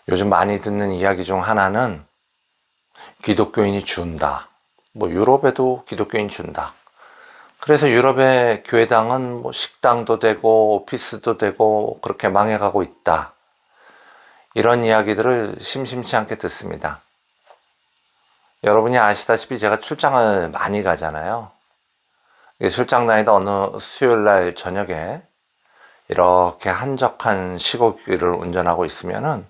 요즘 많이 듣는 이야기 중 하나는 기독교인이 준다. 유럽에도 기독교인 준다. 그래서 유럽의 교회당은 식당도 되고 오피스도 되고 그렇게 망해가고 있다. 이런 이야기들을 심심치 않게 듣습니다. 여러분이 아시다시피 제가 출장을 많이 가잖아요. 출장 다니다 어느 수요일날 저녁에 이렇게 한적한 시골길을 운전하고 있으면은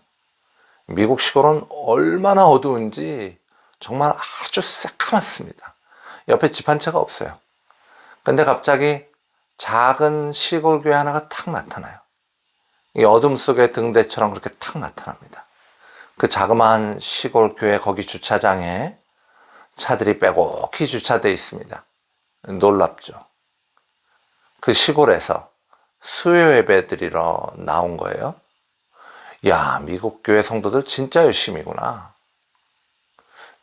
미국 시골은 얼마나 어두운지 정말 아주 새카맣습니다. 옆에 집 한 채가 없어요. 근데 갑자기 작은 시골 교회 하나가 탁 나타나요. 이 어둠 속의 등대처럼 그렇게 탁 나타납니다. 그 자그마한 시골 교회 거기 주차장에 차들이 빼곡히 주차되어 있습니다. 놀랍죠. 그 시골에서 수요 예배 드리러 나온 거예요. 야, 미국 교회 성도들 진짜 열심이구나.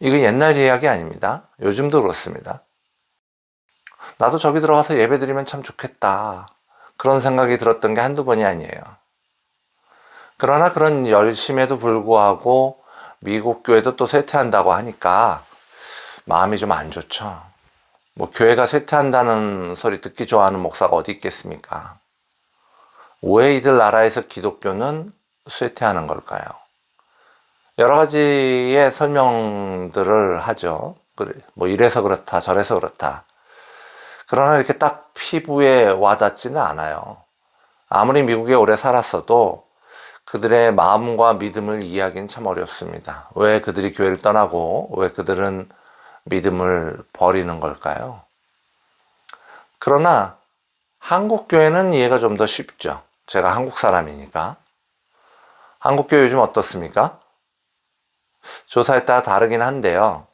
이거 옛날 이야기 아닙니다. 요즘도 그렇습니다. 나도 저기 들어가서 예배 드리면 참 좋겠다. 그런 생각이 들었던 게 한두 번이 아니에요. 그러나 그런 열심에도 불구하고 미국 교회도 또 쇠퇴한다고 하니까 마음이 좀 안 좋죠. 교회가 쇠퇴한다는 소리 듣기 좋아하는 목사가 어디 있겠습니까? 왜 이들 나라에서 기독교는 쇠퇴하는 걸까요? 여러 가지의 설명들을 하죠. 이래서 그렇다, 저래서 그렇다. 그러나 이렇게 딱 피부에 와닿지는 않아요. 아무리 미국에 오래 살았어도 그들의 마음과 믿음을 이해하기는 참 어렵습니다. 왜 그들이 교회를 떠나고 왜 그들은 믿음을 버리는 걸까요? 그러나 한국 교회는 이해가 좀 더 쉽죠. 제가 한국 사람이니까. 한국 교회 요즘 어떻습니까? 조사에 따라 다르긴 한데요.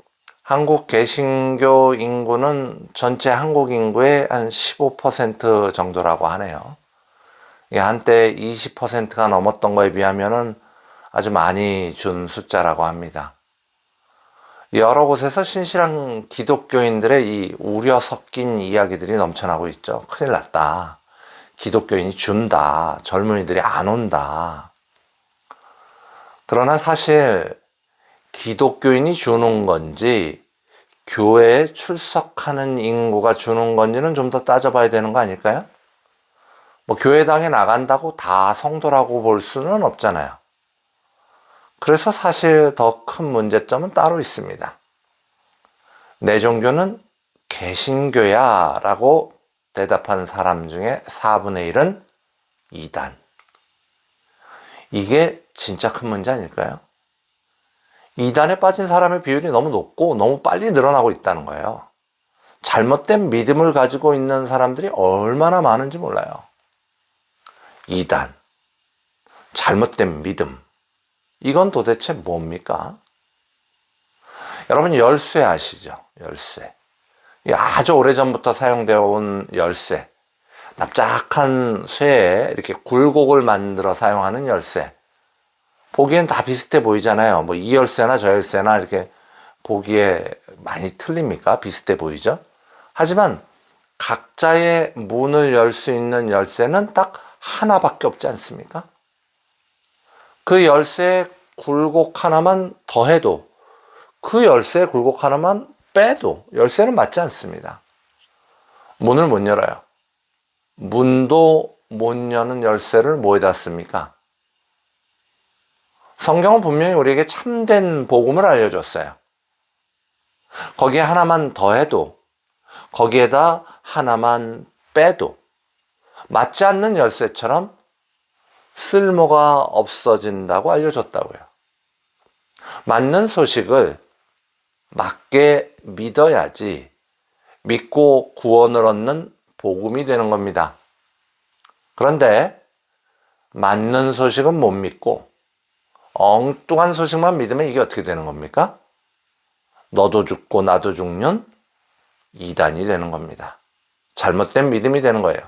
한국 개신교 인구는 전체 한국 인구의 한 15% 정도라고 하네요. 한때 20%가 넘었던 거에 비하면은 아주 많이 준 숫자라고 합니다. 여러 곳에서 신실한 기독교인들의 이 우려 섞인 이야기들이 넘쳐나고 있죠. 큰일 났다. 기독교인이 준다. 젊은이들이 안 온다. 그러나 사실 기독교인이 주는 건지 교회에 출석하는 인구가 주는 건지는 좀 더 따져봐야 되는 거 아닐까요? 교회당에 나간다고 다 성도라고 볼 수는 없잖아요. 그래서 사실 더 큰 문제점은 따로 있습니다. 내 종교는 개신교야 라고 대답한 사람 중에 4분의 1은 이단. 이게 진짜 큰 문제 아닐까요? 이단에 빠진 사람의 비율이 너무 높고 너무 빨리 늘어나고 있다는 거예요. 잘못된 믿음을 가지고 있는 사람들이 얼마나 많은지 몰라요. 이단, 잘못된 믿음, 이건 도대체 뭡니까? 여러분 열쇠 아시죠? 열쇠. 아주 오래전부터 사용되어 온 열쇠. 납작한 쇠에 이렇게 굴곡을 만들어 사용하는 열쇠. 보기엔 다 비슷해 보이잖아요. 이 열쇠나 저 열쇠나 이렇게 보기에 많이 틀립니까? 비슷해 보이죠? 하지만 각자의 문을 열 수 있는 열쇠는 딱 하나밖에 없지 않습니까? 그 열쇠에 굴곡 하나만 더해도 그 열쇠에 굴곡 하나만 빼도 열쇠는 맞지 않습니다. 문을 못 열어요. 문도 못 여는 열쇠를 뭐에다 씁니까? 성경은 분명히 우리에게 참된 복음을 알려줬어요. 거기에 하나만 더해도 거기에다 하나만 빼도 맞지 않는 열쇠처럼 쓸모가 없어진다고 알려줬다고요. 맞는 소식을 맞게 믿어야지 믿고 구원을 얻는 복음이 되는 겁니다. 그런데 맞는 소식은 못 믿고 엉뚱한 소식만 믿으면 이게 어떻게 되는 겁니까? 너도 죽고 나도 죽는 이단이 되는 겁니다. 잘못된 믿음이 되는 거예요.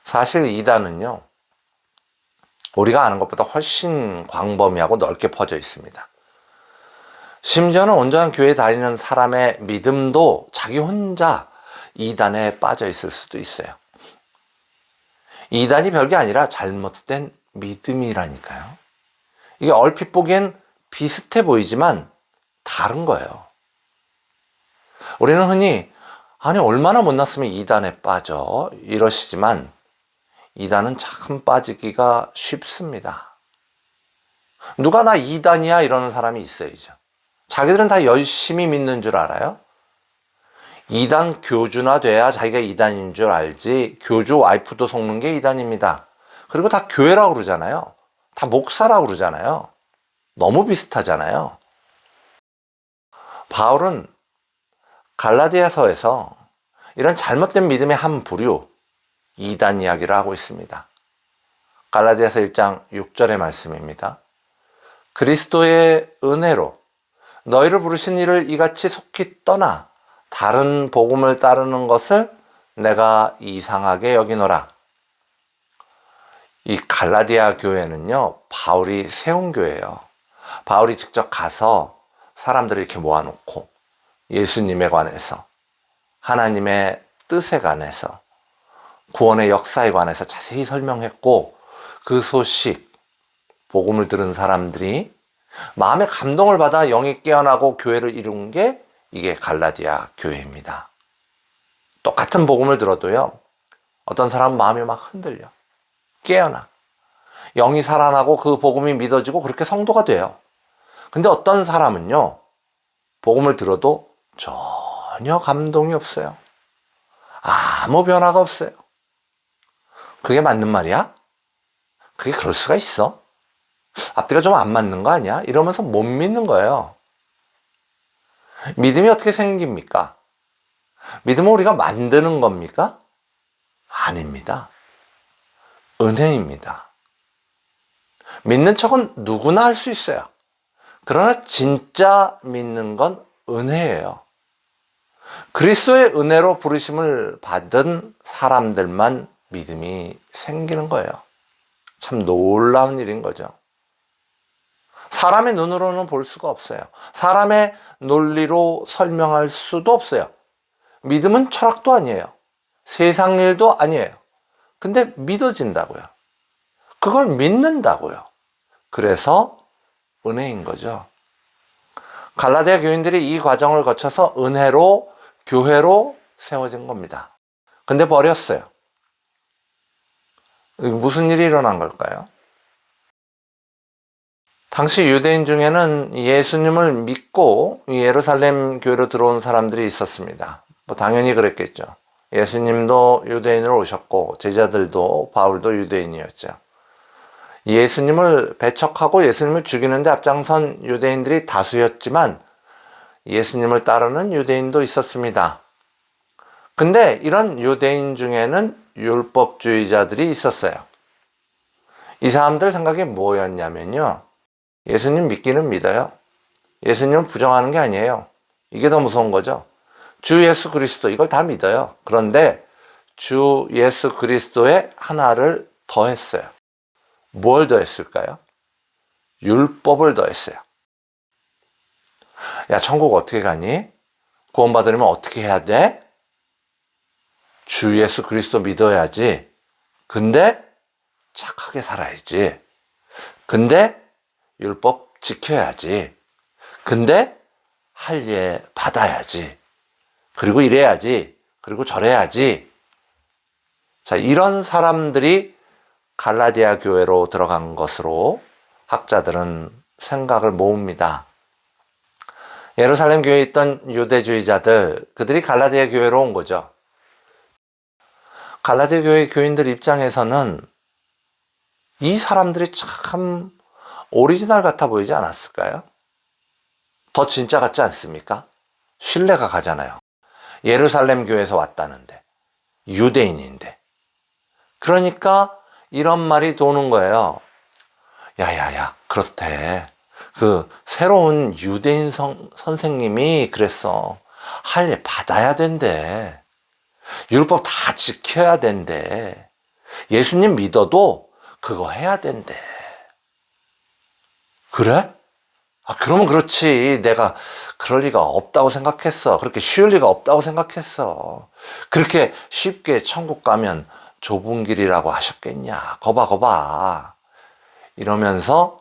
사실 이단은요, 우리가 아는 것보다 훨씬 광범위하고 넓게 퍼져 있습니다. 심지어는 온전한 교회에 다니는 사람의 믿음도 자기 혼자 이단에 빠져 있을 수도 있어요. 이단이 별게 아니라 잘못된 믿음이라니까요. 이게 얼핏 보기엔 비슷해 보이지만 다른 거예요. 우리는 흔히 아니 얼마나 못났으면 이단에 빠져 이러시지만 이단은 참 빠지기가 쉽습니다. 누가 나 이단이야 이러는 사람이 있어야죠. 자기들은 다 열심히 믿는 줄 알아요. 이단 교주나 돼야 자기가 이단인 줄 알지 교주 와이프도 속는 게 이단입니다. 그리고 다 교회라고 그러잖아요. 다 목사라고 그러잖아요. 너무 비슷하잖아요. 바울은 갈라디아서에서 이런 잘못된 믿음의 한 부류, 이단 이야기를 하고 있습니다. 갈라디아서 1장 6절의 말씀입니다. 그리스도의 은혜로 너희를 부르신 이를 이같이 속히 떠나 다른 복음을 따르는 것을 내가 이상하게 여기노라. 이 갈라디아 교회는요, 바울이 세운 교회예요. 바울이 직접 가서 사람들을 이렇게 모아놓고 예수님에 관해서, 하나님의 뜻에 관해서, 구원의 역사에 관해서 자세히 설명했고 그 소식, 복음을 들은 사람들이 마음의 감동을 받아 영이 깨어나고 교회를 이룬 게 이게 갈라디아 교회입니다. 똑같은 복음을 들어도요, 어떤 사람은 마음이 막 흔들려. 깨어나. 영이 살아나고 그 복음이 믿어지고 그렇게 성도가 돼요. 근데 어떤 사람은요, 복음을 들어도 전혀 감동이 없어요. 아무 변화가 없어요. 그게 맞는 말이야? 그게 그럴 수가 있어? 앞뒤가 좀 안 맞는 거 아니야? 이러면서 못 믿는 거예요. 믿음이 어떻게 생깁니까? 믿음은 우리가 만드는 겁니까? 아닙니다. 은혜입니다. 믿는 척은 누구나 할 수 있어요. 그러나 진짜 믿는 건 은혜예요. 그리스도의 은혜로 부르심을 받은 사람들만 믿음이 생기는 거예요. 참 놀라운 일인 거죠. 사람의 눈으로는 볼 수가 없어요. 사람의 논리로 설명할 수도 없어요. 믿음은 철학도 아니에요. 세상 일도 아니에요. 근데 믿어진다고요. 그걸 믿는다고요. 그래서 은혜인 거죠. 갈라디아 교인들이 이 과정을 거쳐서 은혜로, 교회로 세워진 겁니다. 근데 버렸어요. 무슨 일이 일어난 걸까요? 당시 유대인 중에는 예수님을 믿고 예루살렘 교회로 들어온 사람들이 있었습니다. 당연히 그랬겠죠. 예수님도 유대인으로 오셨고 제자들도 바울도 유대인이었죠. 예수님을 배척하고 예수님을 죽이는데 앞장선 유대인들이 다수였지만 예수님을 따르는 유대인도 있었습니다. 근데 이런 유대인 중에는 율법주의자들이 있었어요. 이 사람들 생각이 뭐였냐면요, 예수님 믿기는 믿어요. 예수님을 부정하는 게 아니에요. 이게 더 무서운 거죠. 주 예수 그리스도 이걸 다 믿어요. 그런데 주 예수 그리스도의 하나를 더했어요. 뭘 더했을까요? 율법을 더했어요. 야, 천국 어떻게 가니? 구원받으려면 어떻게 해야 돼? 주 예수 그리스도 믿어야지. 근데 착하게 살아야지. 근데 율법 지켜야지. 근데 할례 받아야지. 그리고 이래야지. 그리고 저래야지. 자, 이런 사람들이 갈라디아 교회로 들어간 것으로 학자들은 생각을 모읍니다. 예루살렘 교회에 있던 유대주의자들, 그들이 갈라디아 교회로 온 거죠. 갈라디아 교회 교인들 입장에서는 이 사람들이 참 오리지널 같아 보이지 않았을까요? 더 진짜 같지 않습니까? 신뢰가 가잖아요. 예루살렘 교회에서 왔다는데, 유대인인데. 그러니까 이런 말이 도는 거예요. 야야야, 그렇대. 그 새로운 유대인 선생님이 그랬어. 할례 받아야 된대. 율법 다 지켜야 된대. 예수님 믿어도 그거 해야 된대. 그래? 아, 그러면 그렇지. 내가 그럴 리가 없다고 생각했어. 그렇게 쉬울 리가 없다고 생각했어. 그렇게 쉽게 천국 가면 좁은 길이라고 하셨겠냐. 거봐. 이러면서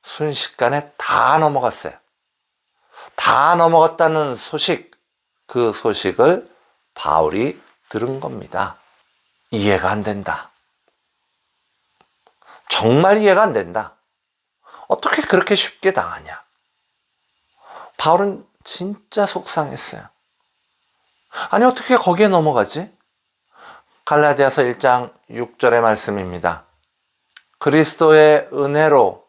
순식간에 다 넘어갔어요. 다 넘어갔다는 소식, 그 소식을 바울이 들은 겁니다. 이해가 안 된다. 정말 이해가 안 된다. 어떻게 그렇게 쉽게 당하냐? 바울은 진짜 속상했어요. 아니, 어떻게 거기에 넘어가지? 갈라디아서 1장 6절의 말씀입니다. 그리스도의 은혜로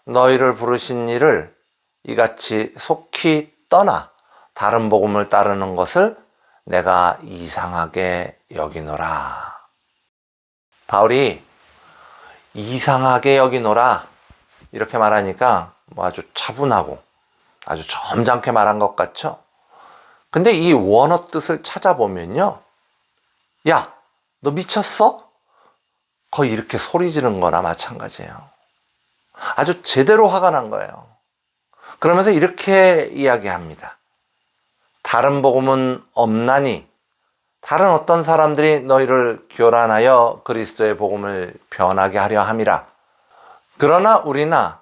너희를 부르신 이를 이같이 속히 떠나 다른 복음을 따르는 것을 내가 이상하게 여기노라. 바울이 이상하게 여기노라 이렇게 말하니까 뭐 아주 차분하고 아주 점잖게 말한 것 같죠? 근데 이 원어 뜻을 찾아보면요, 야, 너 미쳤어? 거의 이렇게 소리 지른 거나 마찬가지예요. 아주 제대로 화가 난 거예요. 그러면서 이렇게 이야기합니다. 다른 복음은 없나니 다른 어떤 사람들이 너희를 교란하여 그리스도의 복음을 변하게 하려 함이라. 그러나 우리나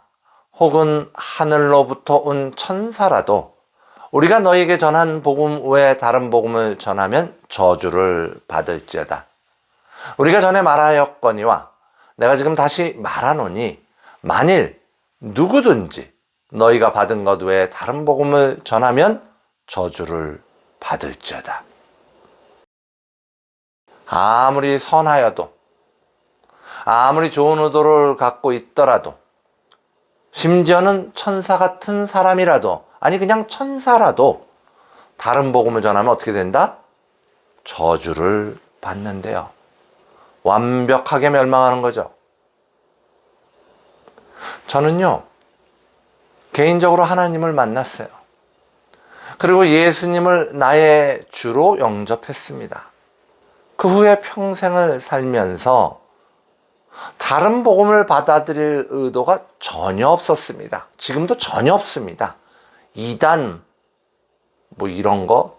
혹은 하늘로부터 온 천사라도 우리가 너희에게 전한 복음 외에 다른 복음을 전하면 저주를 받을지어다. 우리가 전에 말하였거니와 내가 지금 다시 말하노니 만일 누구든지 너희가 받은 것 외에 다른 복음을 전하면 저주를 받을지어다. 아무리 선하여도, 아무리 좋은 의도를 갖고 있더라도, 심지어는 천사 같은 사람이라도, 아니 그냥 천사라도 다른 복음을 전하면 어떻게 된다? 저주를 받는데요. 완벽하게 멸망하는 거죠. 저는요, 개인적으로 하나님을 만났어요. 그리고 예수님을 나의 주로 영접했습니다. 그 후에 평생을 살면서 다른 복음을 받아들일 의도가 전혀 없었습니다. 지금도 전혀 없습니다. 이단 뭐 이런 거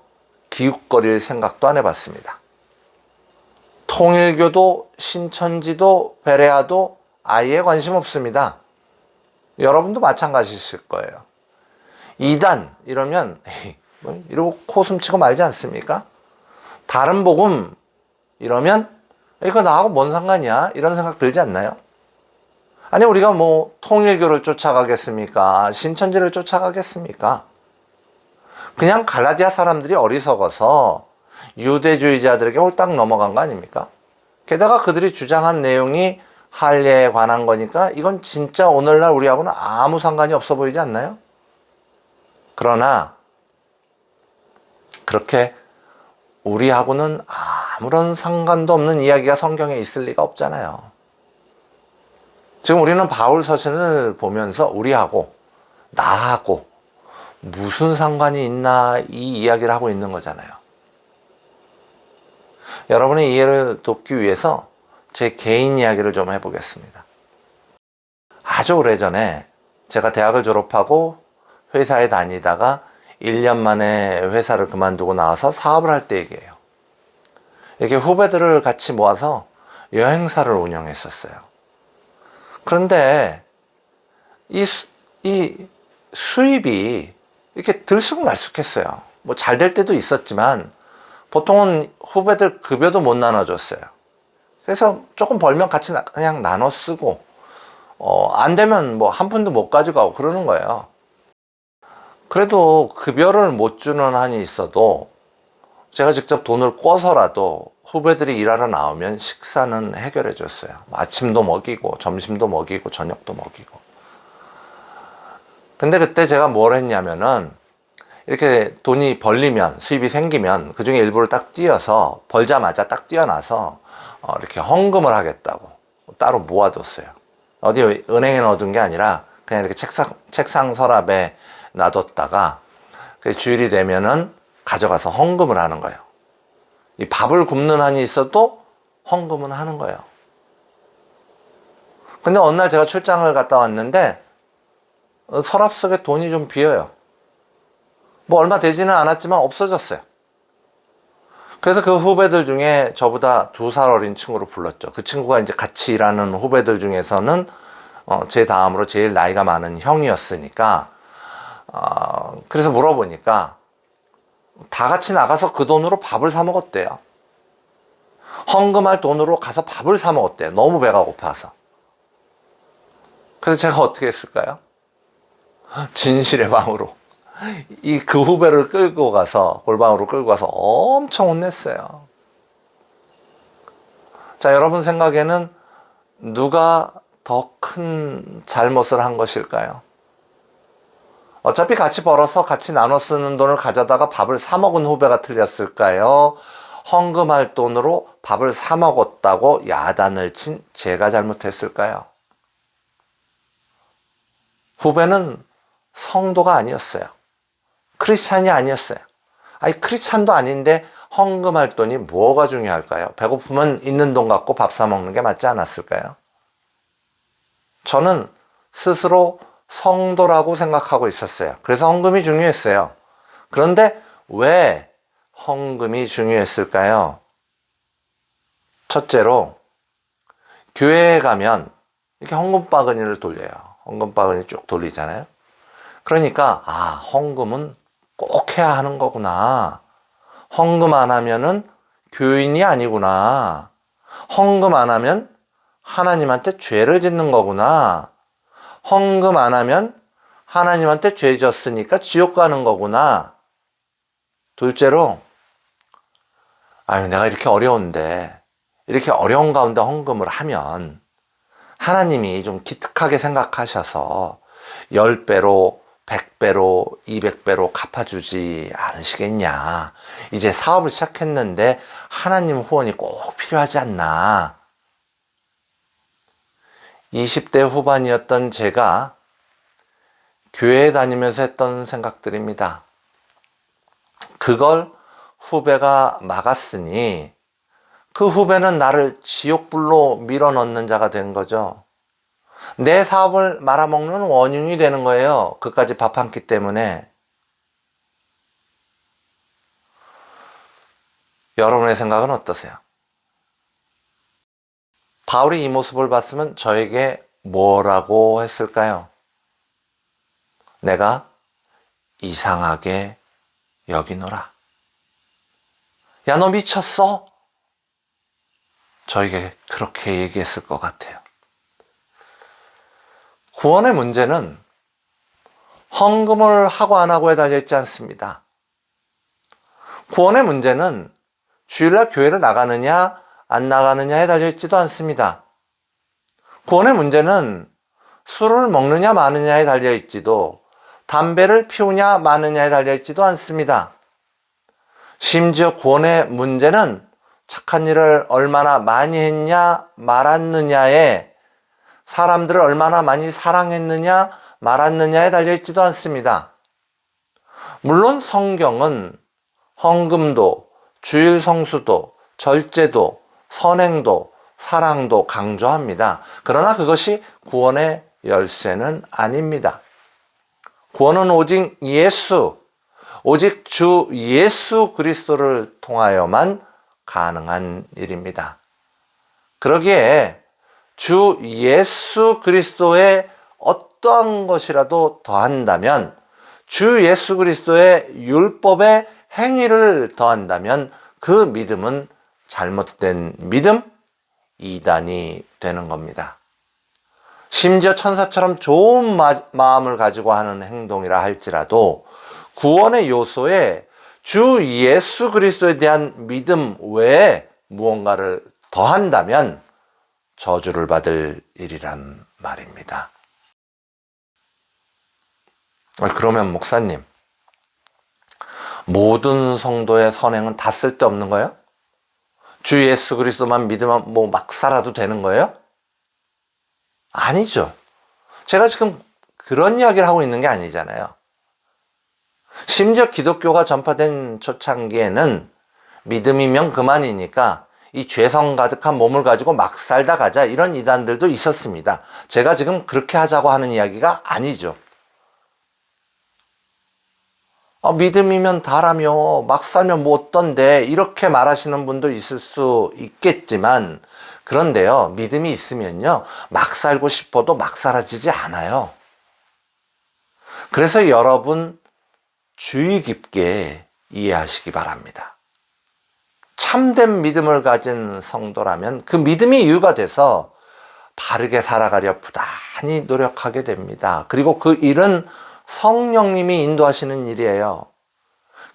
기웃거릴 생각도 안 해봤습니다. 통일교도 신천지도 베레아도 아예 관심 없습니다. 여러분도 마찬가지실 거예요. 이단 이러면 에이, 뭐 이러고 코숨치고 말지 않습니까? 다른 복음 이러면 이거 나하고 뭔 상관이야? 이런 생각 들지 않나요? 아니 우리가 뭐 통일교를 쫓아가겠습니까? 신천지를 쫓아가겠습니까? 그냥 갈라디아 사람들이 어리석어서 유대주의자들에게 홀딱 넘어간 거 아닙니까? 게다가 그들이 주장한 내용이 할례에 관한 거니까 이건 진짜 오늘날 우리하고는 아무 상관이 없어 보이지 않나요? 그러나 그렇게 우리하고는 아무런 상관도 없는 이야기가 성경에 있을 리가 없잖아요. 지금 우리는 바울 서신을 보면서 우리하고 나하고 무슨 상관이 있나 이 이야기를 하고 있는 거잖아요. 여러분의 이해를 돕기 위해서 제 개인 이야기를 좀 해보겠습니다. 아주 오래전에 제가 대학을 졸업하고 회사에 다니다가 1년 만에 회사를 그만두고 나와서 사업을 할 때 얘기예요. 이렇게 후배들을 같이 모아서 여행사를 운영했었어요. 그런데 이 수입이 이렇게 들쑥날쑥했어요. 뭐 잘 될 때도 있었지만 보통은 후배들 급여도 못 나눠줬어요. 그래서 조금 벌면 같이 그냥 나눠 쓰고 안 되면 뭐 한 푼도 못 가져가고 그러는 거예요. 그래도 급여를 못 주는 한이 있어도 제가 직접 돈을 꿔서라도 후배들이 일하러 나오면 식사는 해결해 줬어요. 아침도 먹이고 점심도 먹이고 저녁도 먹이고. 근데 그때 제가 뭘 했냐면은 이렇게 돈이 벌리면 수입이 생기면 그중에 일부를 딱 띄어서 벌자마자 딱 띄어놔서 이렇게 헌금을 하겠다고 따로 모아뒀어요. 어디 은행에 넣어둔 게 아니라 그냥 이렇게 책상 서랍에 놔뒀다가 주일이 되면은 가져가서 헌금을 하는 거예요. 이 밥을 굶는 한이 있어도 헌금은 하는 거예요. 근데 어느 날 제가 출장을 갔다 왔는데 서랍 속에 돈이 좀 비어요. 뭐 얼마 되지는 않았지만 없어졌어요. 그래서 그 후배들 중에 저보다 2살 어린 친구를 불렀죠. 그 친구가 이제 같이 일하는 후배들 중에서는 제 다음으로 제일 나이가 많은 형이었으니까, 그래서 물어보니까 다 같이 나가서 그 돈으로 밥을 사 먹었대요. 헌금할 돈으로 가서 밥을 사 먹었대요. 너무 배가 고파서. 그래서 제가 어떻게 했을까요? 진실의 방으로 그 후배를 끌고 가서, 골방으로 끌고 가서 엄청 혼냈어요. 자, 여러분 생각에는 누가 더 큰 잘못을 한 것일까요? 어차피 같이 벌어서 같이 나눠 쓰는 돈을 가져다가 밥을 사 먹은 후배가 틀렸을까요? 헌금할 돈으로 밥을 사 먹었다고 야단을 친 제가 잘못했을까요? 후배는 성도가 아니었어요. 크리스찬이 아니었어요. 아니, 크리스찬도 아닌데 헌금할 돈이 뭐가 중요할까요? 배고프면 있는 돈 갖고 밥 사 먹는 게 맞지 않았을까요? 저는 스스로 성도라고 생각하고 있었어요. 그래서 헌금이 중요했어요. 그런데 왜 헌금이 중요했을까요? 첫째로, 교회에 가면 이렇게 헌금 바구니를 돌려요. 헌금 바구니 쭉 돌리잖아요. 그러니까, 헌금은 꼭 해야 하는 거구나. 헌금 안 하면은 교인이 아니구나. 헌금 안 하면 하나님한테 죄를 짓는 거구나. 헌금 안 하면 하나님한테 죄 졌으니까 지옥 가는 거구나. 둘째로, 내가 이렇게 어려운데, 이렇게 어려운 가운데 헌금을 하면 하나님이 좀 기특하게 생각하셔서 10배로, 100배로, 200배로 갚아주지 않으시겠냐. 이제 사업을 시작했는데 하나님 후원이 꼭 필요하지 않나. 20대 후반이었던 제가 교회에 다니면서 했던 생각들입니다. 그걸 후배가 막았으니 그 후배는 나를 지옥불로 밀어넣는 자가 된 거죠. 내 사업을 말아먹는 원흉이 되는 거예요. 그까지 밥 한 끼 때문에. 여러분의 생각은 어떠세요? 바울이 이 모습을 봤으면 저에게 뭐라고 했을까요? 내가 이상하게 여기노라. 야, 너 미쳤어? 저에게 그렇게 얘기했을 것 같아요. 구원의 문제는 헌금을 하고 안 하고에 달려있지 않습니다. 구원의 문제는 주일날 교회를 나가느냐 안 나가느냐에 달려있지도 않습니다. 구원의 문제는 술을 먹느냐 마느냐에 달려있지도, 담배를 피우냐 마느냐에 달려있지도 않습니다. 심지어 구원의 문제는 착한 일을 얼마나 많이 했냐 말았느냐에, 사람들을 얼마나 많이 사랑했느냐 말았느냐에 달려있지도 않습니다. 물론 성경은 헌금도, 주일 성수도, 절제도, 선행도, 사랑도 강조합니다. 그러나 그것이 구원의 열쇠는 아닙니다. 구원은 오직 오직 주 예수 그리스도를 통하여만 가능한 일입니다. 그러기에 주 예수 그리스도의 어떠한 것이라도 더한다면, 주 예수 그리스도의 율법의 행위를 더한다면 그 믿음은 잘못된 믿음, 이단이 되는 겁니다. 심지어 천사처럼 좋은 마음을 가지고 하는 행동이라 할지라도 구원의 요소에 주 예수 그리스도에 대한 믿음 외에 무언가를 더한다면 저주를 받을 일이란 말입니다. 그러면 목사님, 모든 성도의 선행은 다 쓸데없는 거예요? 주 예수 그리스도만 믿으면 막 살아도 되는 거예요? 아니죠. 제가 지금 그런 이야기를 하고 있는 게 아니잖아요. 심지어 기독교가 전파된 초창기에는 믿음이면 그만이니까 이 죄성 가득한 몸을 가지고 막 살다 가자, 이런 이단들도 있었습니다. 제가 지금 그렇게 하자고 하는 이야기가 아니죠. 믿음이면 다라며 막 살면 뭐 어떤데, 이렇게 말하시는 분도 있을 수 있겠지만, 그런데요, 믿음이 있으면요, 막 살고 싶어도 막 사라지지 않아요. 그래서 여러분 주의 깊게 이해하시기 바랍니다. 참된 믿음을 가진 성도라면 그 믿음이 이유가 돼서 바르게 살아가려 부단히 노력하게 됩니다. 그리고 그 일은 성령님이 인도하시는 일이에요.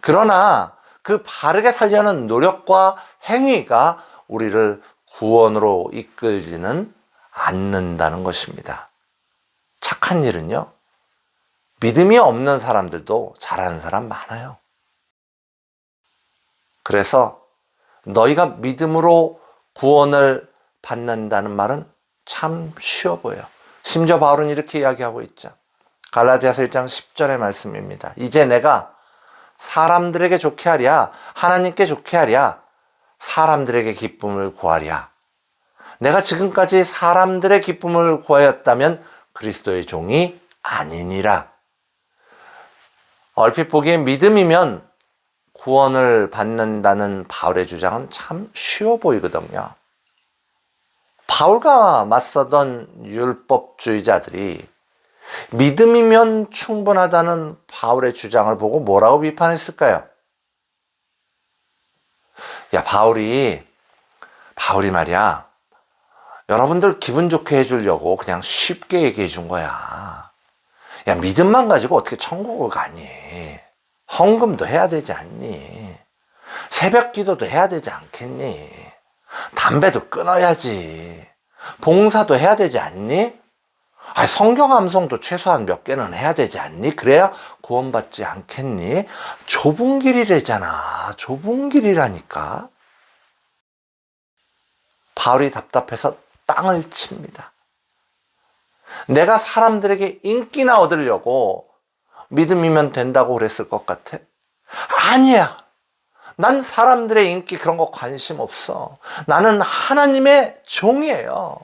그러나 그 바르게 살려는 노력과 행위가 우리를 구원으로 이끌지는 않는다는 것입니다. 착한 일은요, 믿음이 없는 사람들도 잘하는 사람 많아요. 그래서 너희가 믿음으로 구원을 받는다는 말은 참 쉬워 보여요. 심지어 바울은 이렇게 이야기하고 있죠. 갈라디아서 1장 10절의 말씀입니다. 이제 내가 사람들에게 좋게 하랴, 하나님께 좋게 하랴, 사람들에게 기쁨을 구하랴. 내가 지금까지 사람들의 기쁨을 구하였다면 그리스도의 종이 아니니라. 얼핏 보기에 믿음이면 구원을 받는다는 바울의 주장은 참 쉬워 보이거든요. 바울과 맞서던 율법주의자들이 믿음이면 충분하다는 바울의 주장을 보고 뭐라고 비판했을까요? 야, 바울이 말이야, 여러분들 기분 좋게 해주려고 그냥 쉽게 얘기해 준 거야. 야, 믿음만 가지고 어떻게 천국을 가니? 헌금도 해야 되지 않니? 새벽 기도도 해야 되지 않겠니? 담배도 끊어야지. 봉사도 해야 되지 않니? 성경 암송도 최소한 몇 개는 해야 되지 않니? 그래야 구원받지 않겠니? 좁은 길이래잖아. 좁은 길이라니까. 바울이 답답해서 땅을 칩니다. 내가 사람들에게 인기나 얻으려고 믿음이면 된다고 그랬을 것 같아? 아니야. 난 사람들의 인기 그런 거 관심 없어. 나는 하나님의 종이에요.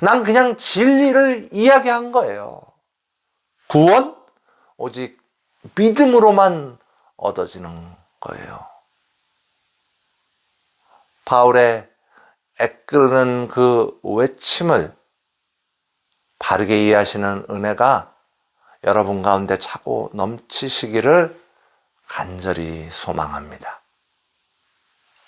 난 그냥 진리를 이야기한 거예요. 구원? 오직 믿음으로만 얻어지는 거예요. 바울의 애끄는 그 외침을 바르게 이해하시는 은혜가 여러분 가운데 차고 넘치시기를 간절히 소망합니다.